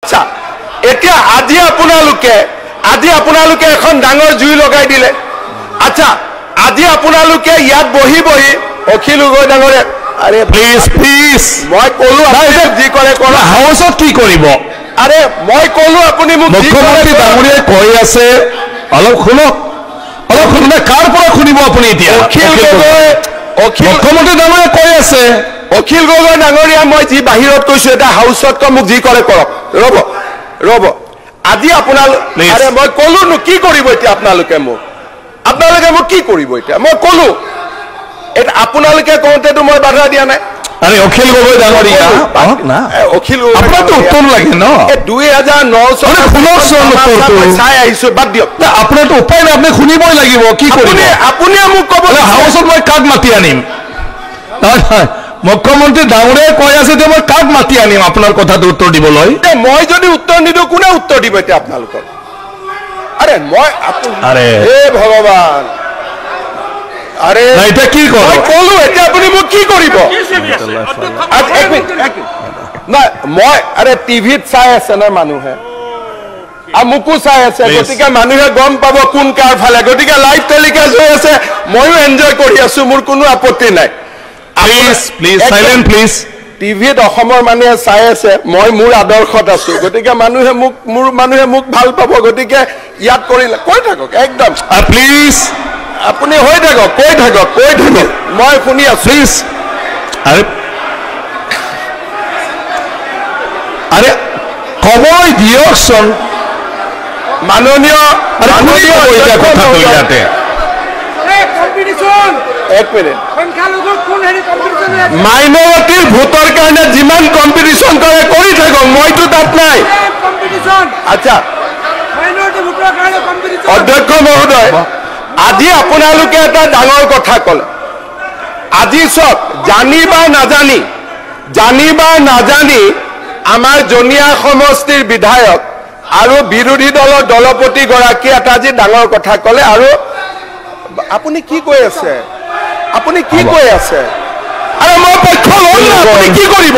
আচ্ছা এতিয়া আজি আপোনালোকে এখন ডাঙৰ জুই লগাই দিলে আচ্ছা আজি আপোনালোকে ইয়াত বহি অখিল গগৈ ডাঙৰে আৰে প্লিজ মই কলো আপুনি যি কৰে কৰা হাউসত কি কৰিব আৰে মই কলো আপুনি মোক মুখ্যমন্ত্ৰী ডাঙৰীয়াই কৈ আছে অলপ শুনক কাৰ পৰা শুনিব আপুনি এতিয়া মুখ্যমন্ত্ৰী ডাঙৰীয়াই কৈ আছে অখিল গগৈ ডাঙৰীয়া মই যি বাহিৰত কৈছো এটা হাউসত মোক যি কৰে কৰক ৰব আজি আপোনালোকে আৰে মই কলো ন কি কৰিব এতিয়া আপোনালোকে মোক কি কৰিব এতিয়া মই কলো এটা আপোনালোকে কওঁতেতো মই বাধা দিয়া নাই আরে অখিল গগৈ ডাঙৰীয়া অখিল আপোনাৰতো উত্তৰ লাগে ন 2009 চনত চাই আহিছো বাদ দিয়ক আপোনাৰতো উপায় নাই আপুনি শুনিবই লাগিব কি কৰিব আপুনি মোক ক'ব হাউসত মই কাক মাতি আনিম মুখ্যমন্ত্ৰী ডাঙৰীয়াই কৈ আছে যে মই কাক মাতি আনিম আপোনাৰ কথাটো উত্তৰ দিবলৈ মই যদি উত্তৰ নিদিওঁ কোনে উত্তৰ দিব এতিয়া আপোনালোকক আৰে মই আৰে হে ভগৱান আৰে এটা কি কৰো মই কলো এতিয়া আপুনি মোক কি কৰিব নাই মই আৰে টিভিত চাই আছে না মানুহে আমুকো চাই আছে গতিকে মানুহে গম পাব কোন কাৰ ফালে গতিকে লাইভ টেলিকাষ্ট হৈ আছে ময়ো এনজয় কৰি আছো মোৰ কোনো আপত্তি নাই প্লিজ সাইলেন্ট প্লিজ টিভিত অসমৰ মানুহে চাই আছে মই মোৰ আদৰ্শত আছো গতিকে মানুহে মোক ভাল পাব গতিকে ইয়াত কৰিলে কৈ থাকক একদম প্লিজ আপুনি হৈ থাকক কৈ থাকক মই শুনি আছো প্লিজ আরে খবর দিয়কচোন মাননীয় ইয়াতে এক মিনিট মাইনৰিটিৰ ভোটৰ কাৰণে যিমান কম্পিটিশ্যন কৰে কৰি থাকক মইতো তাত নাই আচ্ছা অধ্যক্ষ মহোদয় আজি আপোনালোকে এটা ডাঙৰ কথা ক'লে আজি চক জানি বা নাজানি আমাৰ জনিয়া সমষ্টিৰ বিধায়ক আৰু বিৰোধী দলৰ দলপতি গৰাকী এটা আজি ডাঙৰ কথা ক'লে আৰু আপুনি কি কৈ আছে আৰে মই পক্ষ ল'ম না আপুনি কি কৰিব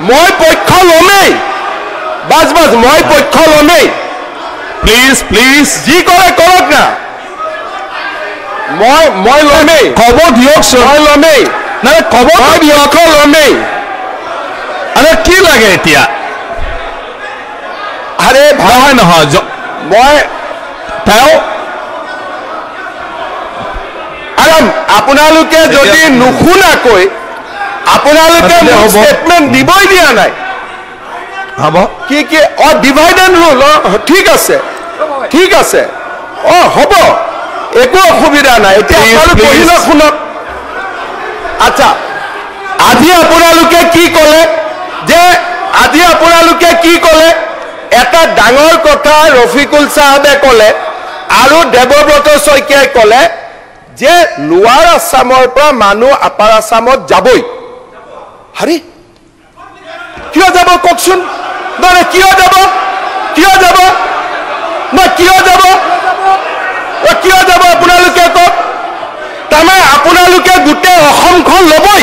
মই পক্ষ ল'মেই বাছ মই পক্ষ ল'মেই প্লিজ যি কৰে কৰক না মই ল'মেই খবৰ দিয়কচোন মই ল'মেই নাই খবৰ দিয়ক ল'মেই আরে কি লাগে এতিয়া আরে নহয় মই আপোনালোকে যদি নুশুনাকৈ আপোনালোকে ষ্টেটমেণ্ট দিবই দিয়া নাই হ'ব কি ডিভাইড এণ্ড ৰুল ঠিক আছে হ'ব একো অসুবিধা নাই এতিয়া আপোনালোকে শুনক আচ্ছা আজি আপোনালোকে কি ক'লে এটা ডাঙৰ কথা ৰফিকুল সাহেবে ক'লে আৰু দেৱব্ৰত শইকীয়াই ক'লে যে লোৱাৰ আছামৰ পৰা মানুহ আপাৰ আছামত যাবই হাৰি কিয় যাব কওকচোন কিয় যাব আপোনালোকে কওক তাৰমানে আপোনালোকে গোটেই অসমখন ল'বই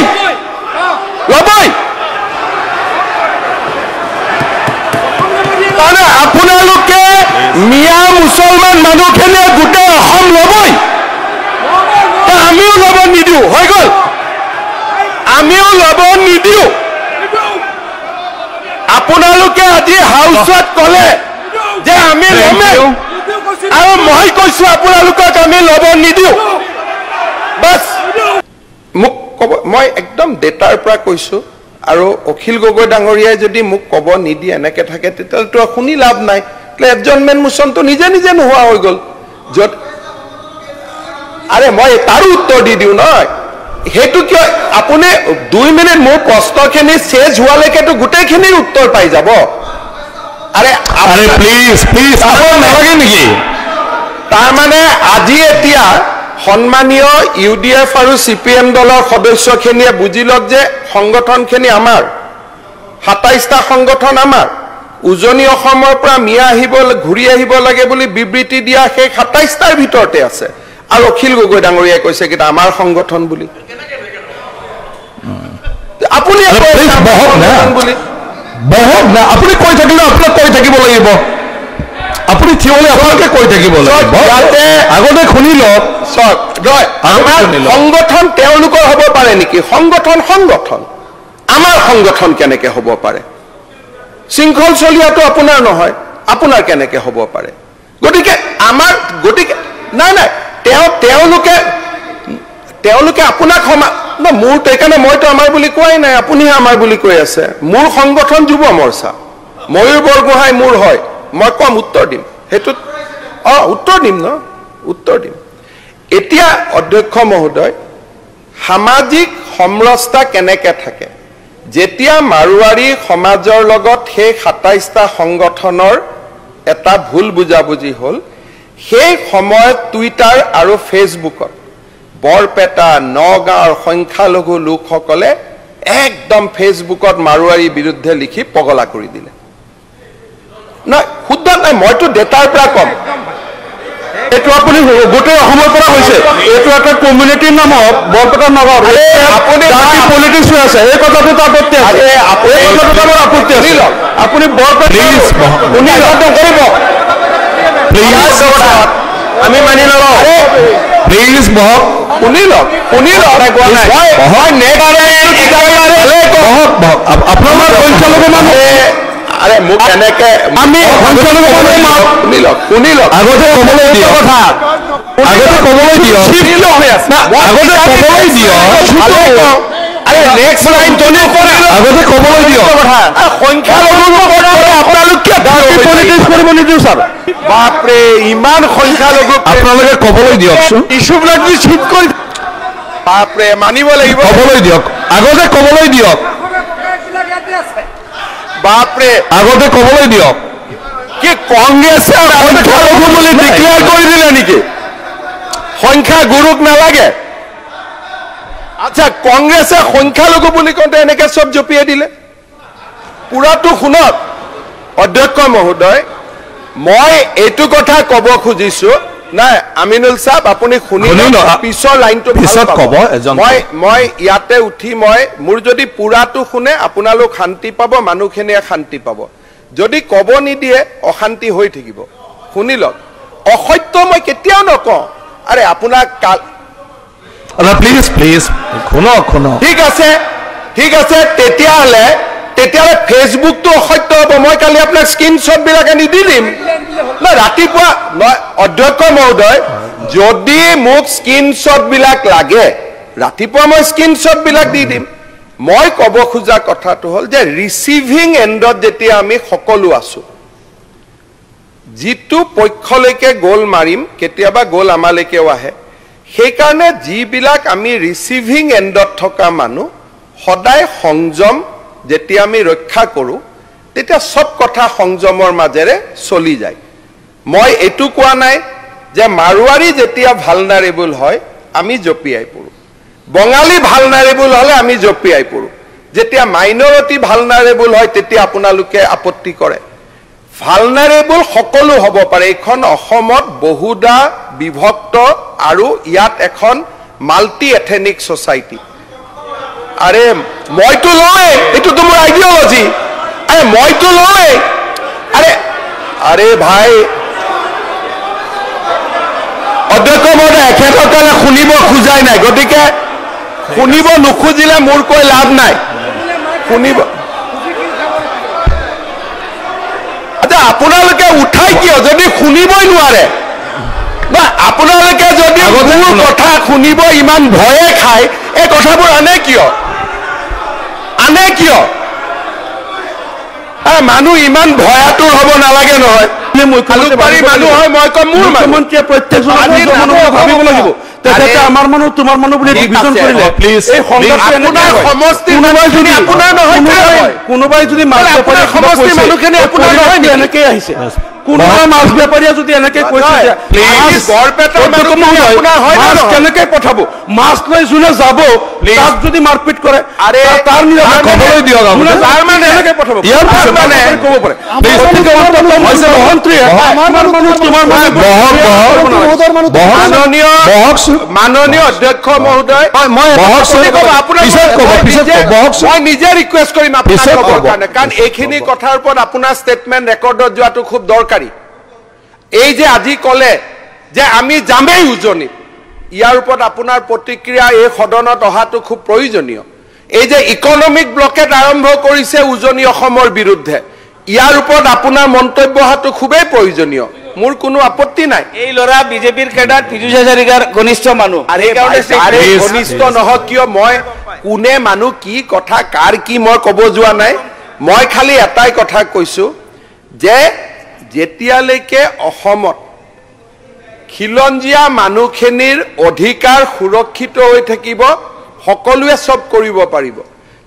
তাৰমানে আপোনালোকে মিয়া মুছলমান মানুহখিনিয়ে গোটেই অসম ল'বই আমিও ল'ব নিদিওঁ হৈ গ'ল আমিও ল'ব নিদিওঁ আপোনালোকে আজি হাউচত ক'লে যে আমি ল'মেই আৰু মই কৈছো আপোনালোকক আমি ল'ব নিদিওঁ বাছ মোক ক'ব মই একদম ডেটাৰ পৰা কৈছো আৰু অখিল গগৈ ডাঙৰীয়াই যদি মোক ক'ব নিদিয়ে এনেকে থাকে তেতিয়াহ'লেতো শুনি লাভ নাই এডজৰ্ণমেণ্ট মোচনটো নিজে নোহোৱা হৈ গ'ল য'ত আৰে মই তাৰো উত্তৰ দি দিওঁ নহয় সেইটো কিয় আপুনি 2 মিনিট মোৰ প্ৰশ্নখিনি শেষ হোৱালৈকেতো গোটেইখিনিৰ উত্তৰ পাই যাব আৰে প্লিজ নালাগে নেকি তাৰমানে আজি এতিয়া সন্মানীয় ইউডিএফ আৰু চিপিএম দলৰ সদস্যখিনিয়ে বুজি লওক যে সংগঠনখিনি আমাৰ 27টা সংগঠন আমাৰ উজনি অসমৰ পৰা মিয়া ঘূৰি আহিব লাগে বুলি বিবৃতি দিয়া সেই 27টাৰ ভিতৰতে আছে আৰু অখিল গগৈ ডাঙৰীয়াই কৈছে কিন্তু আমাৰ সংগঠন বুলি আপুনি বহক না আপুনি কৈ থাকিলে আপোনাক কৈ থাকিব লাগিব আপুনি থিয় হ'লে আপোনালোকে কৈ থাকিব লাগিব আগতে শুনি লওক সংগঠন তেওঁলোকৰ হ'ব পাৰে নেকি সংগঠন আমাৰ সংগঠন কেনেকে হ'ব পাৰে শৃংখল চলিয়াটো আপোনাৰ নহয় আপোনাৰ কেনেকে হ'ব পাৰে গতিকে নাই তেওঁলোকে আপোনাক মোৰ সেইকাৰণে মইতো আমাৰ বুলি কোৱাই নাই আপুনিহে আমাৰ বুলি কৈ আছে মোৰ সংগঠন যুৱ মৰ্চা ময়ূৰ বৰগোহাঁই মোৰ হয় মই কম উত্তৰ দিম সেইটোত উত্তৰ দিম এতিয়া অধ্যক্ষ মহোদয় সামাজিক সমৰস্তা কেনেকে থাকে যেতিয়া মাৰোৱাৰী সমাজৰ লগত সেই ২৭টা সংগঠনৰ এটা ভুল বুজাবুজি হ'ল সেই সময়ত টুইটাৰ আৰু ফেচবুকত বৰপেটা নগাঁৱৰ সংখ্যালঘু লোকসকলে একদম ফেচবুকত মাৰোৱাৰীৰ বিৰুদ্ধে লিখি পগলা কৰি দিলে নাই শুদ্ধ নাই মইতো ডেটাৰ পৰা কম এইটো আপুনি গোটেই অসমৰ পৰা হৈছে এইটো এটা কমিউনিটিৰ নাম হওক বৰপেটা নগাঁও আপুনি পলিটিক্স হৈ আছে এই কথাটোত আপত্তি আছে আপত্তি আছে আপুনি বৰপেটা কৰিব আমি মানি নলওঁ প্লিজ বহক শুনি লওক আপোনাৰ সংখ্যালঘু মানুহ আৰে মোক এনেকে আমি সংখ্যালঘু মানুহ শুনি লওক আগতে ক'বলৈ দিয়ক কথা আগতে ক'বলৈ দিয়ক নেক্সট লাইন আগতে ক'বলৈ দিয়ক সংখ্যালঘু আপোনালোক কিয় পলিটিক্স কৰিব নিদিওঁ ছাৰ বাপৰে ইমান সংখ্যালঘু আপোনালোকে ক'বলৈ দিয়কচোন ইছ্যুবিলাক যি চিট কৰি বাপৰে মানিব লাগিব ক'বলৈ দিয়ক আগতে ক'বলৈ দিয়ক বাপৰে আগতে ক'বলৈ দিয়ক কি কংগ্ৰেছে সংখ্যালঘু বুলি ডিক্লেয়াৰ কৰি দিলে নেকি সংখ্যা গুৰুক নালাগে আচ্ছা কংগ্ৰেছে সংখ্যালঘু বুলি কওঁতে এনেকে চব জপিয়াই দিলে পুৰাটো শুনক অধ্যক্ষ মহোদয় মই এইটো কথা ক'ব খুজিছো নাই আমিনুল সাহেব আপুনি শুনি পিছৰ লাইনটো পিছত ক'ব মই ইয়াতে উঠি মোৰ যদি পুৰাটো শুনে আপোনালোক শান্তি পাব মানুহখিনিয়ে শান্তি পাব যদি ক'ব নিদিয়ে অশান্তি হৈ থাকিব শুনি লওক অসত্য মই কেতিয়াও নকওঁ আৰে আপোনাক প্লিজ শুনক ঠিক আছে তেতিয়াহ'লে ফেচবুকটো অসত্য হ'ব মই কালি আপোনাক স্ক্ৰীনশ্বট বিলাক আনি দি দিম ৰাতিপুৱা অধ্যক্ষ মহোদয় যদি মোক স্ক্ৰীনশ্বট বিলাক লাগে ৰাতিপুৱা মই স্ক্ৰীনশ্বট বিলাক দি দিম মই ক'ব খোজা কথাটো হ'ল যে ৰিচিভিং এণ্ডত যেতিয়া আমি সকলো আছো যিটো পক্ষলৈকে গ'ল মাৰিম কেতিয়াবা গ'ল আমালৈকেও আহে সেইকাৰণে যিবিলাক আমি ৰিচিভিং এণ্ডত থকা মানুহ সদায় সংযম যেতিয়া আমি ৰক্ষা কৰোঁ তেতিয়া সব কথা সংযমৰ মাজেৰে চলি যায় মই এইটো কোৱা নাই যে মাৰোৱাৰী যেতিয়া ভালনাৰেবল হয় আমি জপিয়াই পৰোঁ বঙালী ভালনাৰেবল হ'লে আমি জপিয়াই পৰোঁ যেতিয়া মাইনৰিটি ভালনাৰেবল হয় তেতিয়া আপোনালোকে আপত্তি কৰে ভালনাৰেবল সকলো হ'ব পাৰে এখন অসমত বহুদা বিভক্ত আৰু ইয়াত এখন মাল্টি এথেনিক সোসাইটি আৰে মইতো লয় এটুতো মোৰ আইডিওলজি আরে মইতো লয় আরে ভাই অধ্যক্ষ মহোদয় এখেতসকলে শুনিব খোজাই নাই গতিকে শুনিব নুখুজিলে মোৰ কৈ লাভ নাই শুনিব আচ্ছা আপোনালোকে উঠাই কিয় যদি শুনিবই নোৱাৰে বা আপোনালোকে যদি মোৰ কথা শুনিব ইমান ভয়ে খায় এই কথাবোৰ আনে কিয় মানুহ ইমান ভয়াতুৰ হ'ব নালাগে নহয় মুখ্যমন্ত্ৰী মানুহ হয় মই কম মোৰ মুখ্যমন্ত্ৰীয়ে প্ৰত্যেকজন ভাবিব লাগিব তেখেতে আমাৰ মানুহ তোমাৰ মানুহ বুলি ডিভিজন কৰিলে কোনোবাই যদি সমষ্টি মানুহখিনি আপোনাৰ নহয় এনেকেই আহিছে কোনোবা মাছ বেপাৰীয়ে যদি এনেকে কৈছে কেনেকে পঠাব মাছ লৈ যোনে যাব তাক যদি মাৰপিট কৰে তাৰ ক'বলৈ দিয়ক ক'ব পাৰে মাননীয় অধ্যক্ষ মহোদয় মই নিজে ৰিকুৱেষ্ট কৰিম আপোনাৰ কাৰণে কাৰণ এইখিনি কথাৰ ওপৰত আপোনাৰ ষ্টেটমেণ্ট ৰেকৰ্ডত যোৱাটো খুব দৰকাৰী এই যে আজি ক'লে যে আমি যামেই উজনিত ইয়াৰ ওপৰত আপোনাৰ প্ৰতিক্ৰিয়া এই সদনত অহাটো খুব প্ৰয়োজনীয় এই যে ইকনমিক ব্লকেট আৰম্ভ কৰিছে উজনি অসমৰ বিৰুদ্ধে ইয়াৰ ওপৰত আপোনাৰ মন্তব্য অহাটো খুবেই প্ৰয়োজনীয় মোৰ কোনো আপত্তি নাই এই ল'ৰা বিজেপিৰ কেডাৰ পীযুষ হাজৰিকাৰ ঘনিষ্ঠ মানুহ ঘনিষ্ঠ নহওক কিয় মই কোনে মানুহ কি কথা কাৰ কি মই ক'ব যোৱা নাই মই খালি এটাই কথা কৈছো যে যেতিয়ালৈকে অসমত খিলঞ্জীয়া মানুহখিনিৰ অধিকাৰ সুৰক্ষিত হৈ থাকিব সকলোৱে সব কৰিব পাৰিব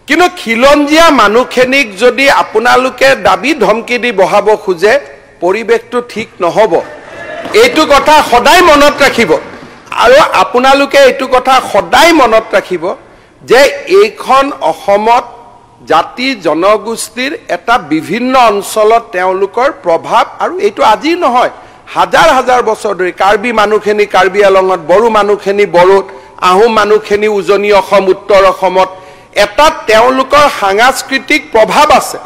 কিন্তু খিলঞ্জীয়া মানুহখিনিক যদি আপোনালোকে দাবী ধমকি দি বহাব খোজে পৰিৱেশটো ঠিক নহ'ব এইটো কথা সদায় মনত ৰাখিব আৰু আপোনালোকে এইটো কথা সদায় মনত ৰাখিব যে এইখন অসমত জাতি জনগোষ্ঠীৰ এটা বিভিন্ন অঞ্চলত তেওঁলোকৰ প্ৰভাৱ আৰু এইটো আজি নহয় হাজাৰ হাজাৰ বছৰ ধৰি কাৰ্বি মানুহখিনি কাৰ্বি আলঙত বড়ো মানুহখিনি বড়োত আহোম মানুহখিনি উজনি অসম উত্তৰ অসমত এটা তেওঁলোকৰ সাংস্কৃতিক প্ৰভাৱ আছে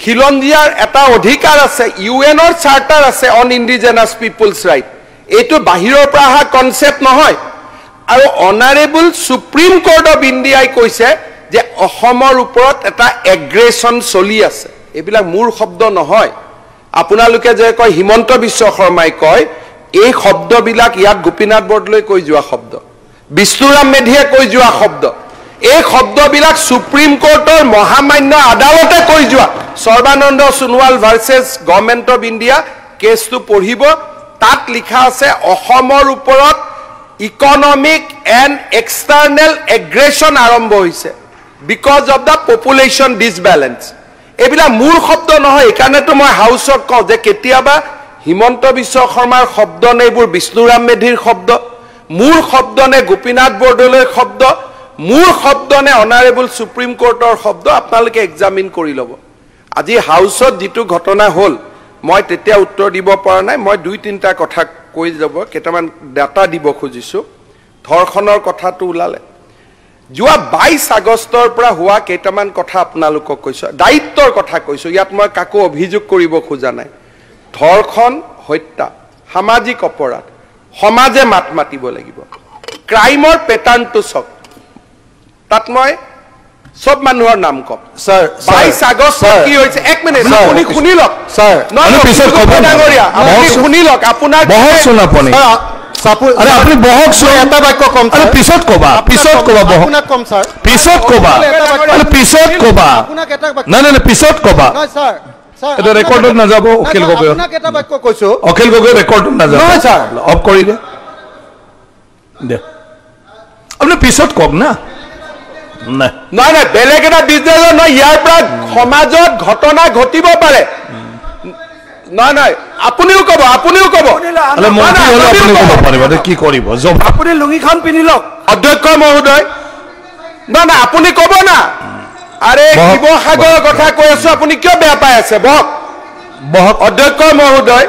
খিলঞ্জীয়াৰ এটা অধিকাৰ আছে ইউএনৰ চাৰ্টাৰ আছে অন ইণ্ডিজেনাছ পিপলছ ৰাইট এইটো বাহিৰৰ পৰা অহা কনচেপ্ট নহয় আৰু অনাৰেবল সুপ্ৰিম কোৰ্ট অফ ইণ্ডিয়াই কৈছে যে অসমৰ ওপৰত এটা এগ্ৰেছন চলি আছে এইবিলাক মোৰ শব্দ নহয় আপোনালোকে যে কয় হিমন্ত বিশ্ব শৰ্মাই কয় এই শব্দবিলাক ইয়াত গোপীনাথ বৰদলৈ কৈ যোৱা শব্দ বিষ্ণুৰাম মেধিয়ে কৈ যোৱা শব্দ এই শব্দবিলাক সুপ্ৰিম কোৰ্টৰ মহামান্য আদালতে কৈ যোৱা Sarbananda Sonowal versus government of India কেছটো পঢ়িব তাত লিখা আছে অসমৰ ওপৰত ইকনমিক এণ্ড এক্সটাৰ্নেল এগ্ৰেছন আৰম্ভ হৈছে বিকজ অফ দ্য পপুলেশ্যন ডিছবেলেঞ্চ এইবিলাক মোৰ শব্দ নহয় এইকাৰণেতো মই হাউচক কওঁ যে কেতিয়াবা হিমন্ত বিশ্ব শৰ্মাৰ শব্দ নে এইবোৰ বিষ্ণুৰাম মেধিৰ শব্দ মোৰ শব্দ নে গোপীনাথ বৰদলৈৰ শব্দ মোৰ শব্দ নে অনাৰেবল সুপ্ৰিম কোৰ্টৰ শব্দ আপোনালোকে এক্সামিন কৰি ল'ব আজি হাউচত যিটো ঘটনা হ'ল মই তেতিয়া উত্তৰ দিব পৰা নাই মই দুই তিনিটা কথা কৈ যাব কেইটামান ডাটা দিব খুজিছোঁ ধৰ্ষণৰ কথাটো ওলালে যোৱা 22 আগষ্টৰ পৰা হোৱা কেইটামান কথা আপোনালোকক কৈছোঁ দায়িত্বৰ কথা কৈছোঁ ইয়াত মই কাকো অভিযোগ কৰিব খোজা নাই ধৰ্ষণ হত্যা সামাজিক অপৰাধ সমাজে মাত মাতিব লাগিব ক্ৰাইমৰ পেটাৰ্ণটো চাওক তাত মই সব মানুহৰ নাম কম স্যাৰ 22 আগষ্ট কি হৈছে এক মিনিট আপুনি শুনি লওক স্যাৰ নহয় পিছত ক'ব ডাঙৰীয়া আপুনি শুনি লওক আপোনাৰ বহুত শুন আপুনি আরে আপনি বহক শুন এটা বাক্য কম আরে পিছত কবা বহক আপোনাক কম স্যার পিছত কবা আরে পিছত কবা আপোনাক এটা বাক্য না না না পিছত কবা নহয় স্যার স্যার এটা রেকর্ডত না যাব অখিল গগৈ আপোনাক এটা বাক্য কৈছো অখিল গগৈ রেকর্ডত না যাব নহয় স্যার অফ কৰি দে আপনি পিছত কক না না নহয় নহয় বেলেগ এটা বিজনেছ নহয় ইয়াৰ পৰা সমাজত ঘটনা ঘটিব পাৰে নহয় নহয় আপুনিও ক'ব আলে মন্ত্ৰী হলে আপুনি ক'ব পাৰিব কি কৰিব জব আপুনি লুঙিখন পিন্ধি লওক অধ্যক্ষ মহোদয় নহয় নহয় আপুনি ক'ব না আৰে শিৱসাগৰৰ কথা কৈ আছো আপুনি কিয় বেয়া পাই আছে বহক অধ্যক্ষ মহোদয়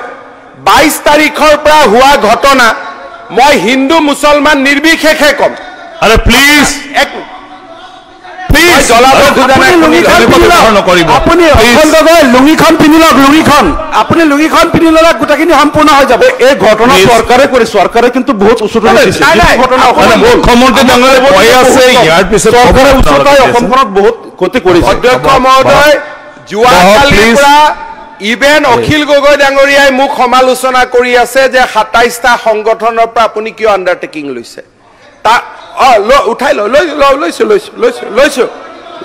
22 তাৰিখৰ পৰা হোৱা ঘটনা মই হিন্দু মুছলমান নিৰ্বিশেষে ক'ম আরে প্লিজ প্লিজ জ্বলাব খোজা নাই আপুনি লুঙিখন পিন্ধি লওক আপুনি লুঙিখন পিন্ধি ল'লে গোটেইখিনি সম্পূৰ্ণ হৈ যাব এই ঘটনা চৰকাৰে কিন্তু বহুত উচ্চতা মুখ্যমন্ত্ৰী ডাঙৰীয়াই কৈ আছে ইয়াৰ পিছত চৰকাৰে উচ্চতাই অসমখনত বহুত ক্ষতি কৰিছে অধ্যক্ষ মহোদয় যোৱাকালিৰ পৰা ইভেন অখিল গগৈ ডাঙৰীয়াই মোক সমালোচনা কৰি আছে যে 27টা সংগঠনৰ পৰা আপুনি কিয় আণ্ডাৰটেকিং লৈছে তা উঠাই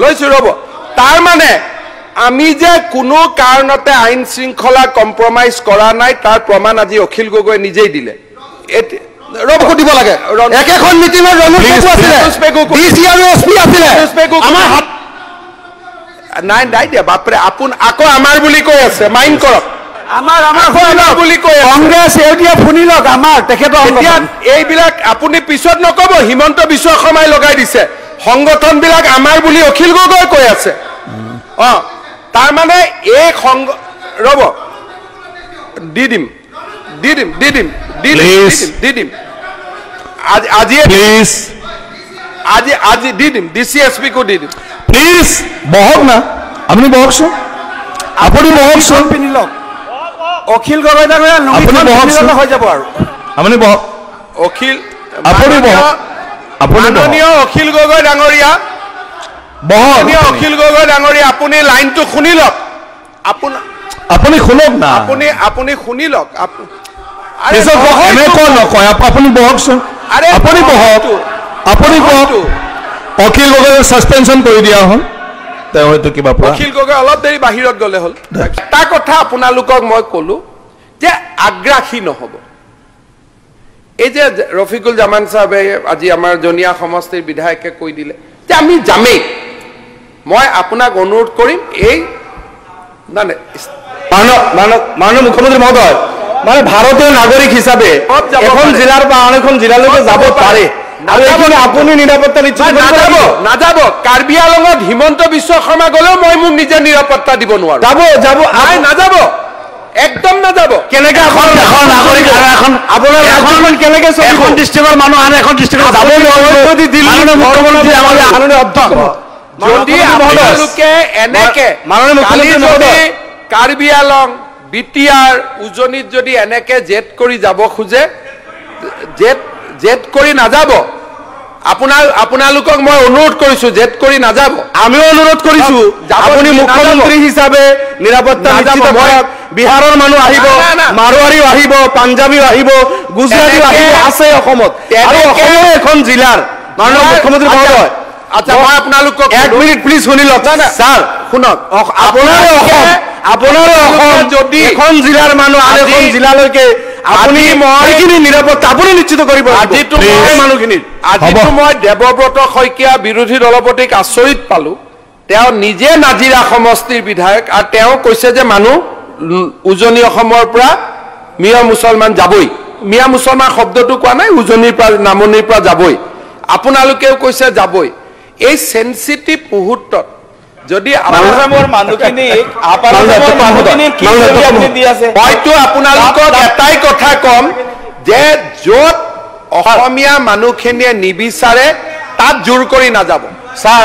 লৈছো ৰ'ব তাৰ মানে আমি যে কোনো কাৰণতে আইন শৃংখলা কম্প্ৰমাইজ কৰা নাই তাৰ প্ৰমাণ আজি অখিল গগৈ নিজেই দিলে ৰ'ব দিব লাগে একেখন মিটিঙত নাই দিয়া বাপৰে আপোন আকৌ আমাৰ বুলি কৈ আছে মাইণ্ড কৰক আমাৰ বুলি কৈ আছে। কংগ্ৰেছ এওঁতিয়া শুনি লওক আমাৰ তেখেতৰ এতিয়া এইবিলাক আপুনি পিছত নকব হিমন্ত বিশ্ব শৰ্মাই লগাই দিছে সংগঠন বিলাক আমাৰ বুলি অখিল গগৈ কৈ আছে তাৰ মানে এই ৰব দি দিম আজি দি দিম DCSP কো দি দিম প্লিজ বহক না আপুনি বহকচোন আপুনি বহকচোন পিন্ধি লওক অখিল গগৈ ডাঙৰীয়া আপুনি বহকচোন হৈ যাব আৰু আপুনি বহক অখিল আপুনি বহক আপুনি মাননীয় অখিল গগৈ ডাঙৰীয়া বহক অখিল গগৈ ডাঙৰীয়া আপুনি লাইনটো শুনি লওক আপুনি শুনক না আপুনি শুনি লওক নকয় আপুনি বহকচোন আপুনি বহক আপুনি বহক অখিল গগৈ সাসপেনশন কৰি দিয়া হ'ল তেওঁ হয়তো কিবা অখিল গগৈ অলপ দেৰি বাহিৰত গলে হ'ল এটা কথা আপোনালোকক মই কলো যে আগ্ৰাসী নহব এই যে ৰফিকুল জামান সাহেবে আজি আমাৰ জনিয়া সমষ্টিৰ বিধায়কে কৈ দিলে যে আমি যামেই মই আপোনাক অনুৰোধ কৰিম এই মাননীয় মুখ্যমন্ত্ৰী মহোদয় মানে ভাৰতীয় নাগৰিক হিচাপে এখন জিলাৰ পৰা আন এখন জিলালৈকে যাব পাৰে আৰু এইখিনি আপুনি নিৰাপত্তা নিশ্চিত নাযাব কাৰ্বি আংলঙত হিমন্ত বিশ্ব শৰ্মা গলেও মই মোক নিজে নিৰাপত্তা দিব নোৱাৰো যাব নাযাব একদম নাযাব কেনেকে এখন দেশৰ নাগৰিক আৰু এখন আপোনাৰ এখন কেনেকে এখন ডিষ্ট্ৰিক্টৰ মানুহ আন এখন ডিষ্ট্ৰিক্টত যাব নোৱাৰিব যদি দিল্লীৰ মুখ্যমন্ত্ৰী আমাৰ মাননীয় অধ্যক্ষ যদি আপোনালোকে এনেকে মাননীয় মুখ্যমন্ত্ৰী মহোদয় কাৰ্বি আংলং বিটিআৰ উজনিত যদি এনেকে জেদ কৰি যাব খোজে জেদ কৰি নাযাব আপোনালোকক মই অনুৰোধ কৰিছো জেদ কৰি নাযাব আমিও অনুৰোধ কৰিছো আপুনি মুখ্যমন্ত্ৰী হিচাপে নিৰাপত্তা নিশ্চিত কৰক বিহাৰৰ মানুহ আহিব মাৰোৱাৰীও আহিব পাঞ্জাবীও আহিব গুজৰাটীও আহিব আছে অসমত আৰু অসমৰ এখন জিলাৰ মাননীয় মুখ্যমন্ত্ৰী মহোদয় আচ্ছা মই আপোনালোকক এক মিনিট প্লিজ শুনি লওক ছাৰ শুনক আপোনাৰ অসম যদি এখন জিলাৰ মানুহ আন এখন জিলালৈকে আপুনি মইখিনি নিৰাপত্তা আপুনি নিশ্চিত কৰিব আজিতো মই দেৱব্ৰত শইকীয়া বিৰোধী দলপতিক আচৰিত পালো তেওঁ নিজে নাজিৰা সমষ্টিৰ বিধায়ক আৰু তেওঁ কৈছে যে মানুহ উজনি অসমৰ পৰা মিয়া মুছলমান যাবই মিয়া মুছলমান শব্দটো কোৱা নাই উজনিৰ পৰা নামনিৰ পৰা যাবই আপোনালোকেও কৈছে যাবই এই সেনসিটিভ মুহূৰ্তত যদি হয়তো আপোনালোকক এটাই কথা কম যে য'ত অসমীয়া মানুহখিনিয়ে নিবিচাৰে তাত জোৰ কৰি নাযাব ছাৰ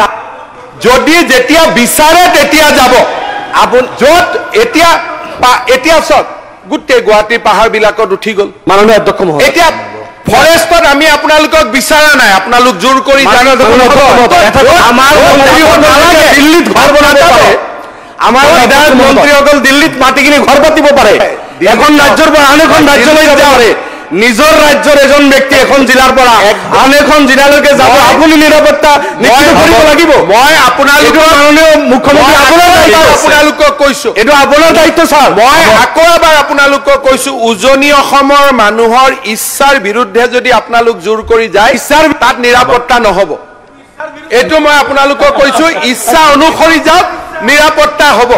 যদি যেতিয়া বিচাৰে তেতিয়া যাব য'ত এতিয়া চক গোটেই গুৱাহাটীৰ পাহাৰ বিলাকত উঠি গ'ল মাননীয় অধ্যক্ষ মহোদয় এতিয়া ফৰেষ্টত আমি আপোনালোকক বিচৰা নাই আপোনালোক জোৰ কৰি আমাৰ দিল্লীত ঘৰ বনাব পাৰে আমাৰ বিধায়ক মন্ত্ৰীসকল দিল্লীত মাটি কিনি ঘৰ পাতিব পাৰে এখন ৰাজ্যৰ পৰা আন এখন ৰাজ্যলৈ যাব পাৰে নিজৰ ৰাজ্যৰ এজন ব্যক্তি এখন জিলাৰ পৰা আন এখন জিলালৈকে যাব আপুনি নিৰাপত্তা নিশ্চিত কৰিব লাগিব মই আপোনালোকৰ মাননীয় মুখ্যমন্ত্ৰী আপোনালোকক কৈছো এইটো আপোনাৰ দায়িত্ব ছাৰ মই আকৌ এবাৰ আপোনালোকক কৈছো উজনি অসমৰ মানুহৰ ইচ্ছাৰ বিৰুদ্ধে যদি আপোনালোক জোৰ কৰি যায় ইচ্ছাৰ তাত নিৰাপত্তা নহব এইটো মই আপোনালোকক কৈছো ইচ্ছা অনুসৰি যাওক নিৰাপত্তা হ'ব